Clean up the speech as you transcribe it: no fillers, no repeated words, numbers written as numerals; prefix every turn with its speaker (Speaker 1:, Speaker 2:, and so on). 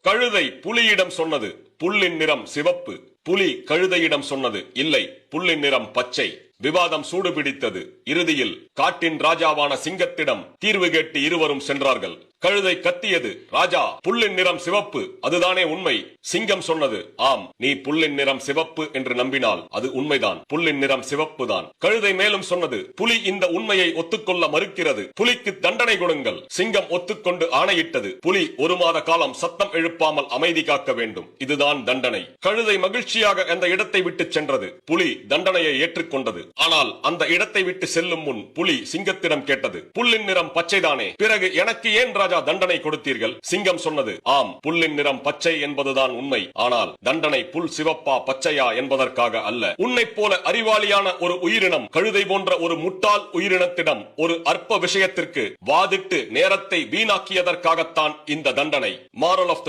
Speaker 1: கழுதை புலியிடம் சொன்னது புல்லின் நிறம் சிவப்பு. புலி கழுதையிடம் சொன்னது இல்லை, புல்லின் நிறம் பச்சை. விவாதம் சூடுபிடித்தது. இறுதியில் காட்டின் ராஜாவான சிங்கத்திடம் தீர்வு கேட்டு இருவரும் சென்றார்கள். கழுதை கத்தியது, ராஜா, புல்லின் நிறம் சிவப்பு, அதுதானே உண்மை? சிங்கம் சொன்னது, ஆம், நீ புல்லின் நிறம் சிவப்பு என்று நம்பினால் அது உண்மைதான், புல்லின் நிறம் சிவப்பு தான். கழுதை மேலும் சொன்னது, புலி இந்த உண்மையை ஒத்துக்கொள்ள மறுக்கிறது, புலிக்கு தண்டனை கொடுங்கள். சிங்கம் ஒத்துக்கொண்டு ஆணையிட்டது, புலி 1 மாத காலம் சத்தம் எழுப்பாமல் அமைதி காக்க வேண்டும், இதுதான் தண்டனை. கழுதை மகிழ்ச்சியாக அந்த இடத்தை விட்டு சென்றது. புலி தண்டனையை ஏற்றுக்கொண்டது. ஆனால் அந்த இடத்தை விட்டு செல்லும் முன் புலி சிங்கத்திடம் கேட்டது, புல்லின் நிறம் பச்சைதானே, பிறகு எனக்கு ஏன் ராஜா தண்டனை கொடுத்தீர்கள்? சிங்கம் சொன்னது, ஆம், புல்லின் நிறம் பச்சை என்பதுதான் உண்மை, ஆனால் தண்டனை புல் சிவப்பா பச்சையா என்பதற்காக அல்ல. உன்னை போல அறிவாளியான ஒரு உயிரினம் கழுதை போன்ற ஒரு முட்டாள் உயிரினத்திடம் ஒரு அற்ப விஷயத்திற்கு வாதிட்டு நேரத்தை வீணாக்கியதற்காகத்தான் இந்த தண்டனை. Moral of the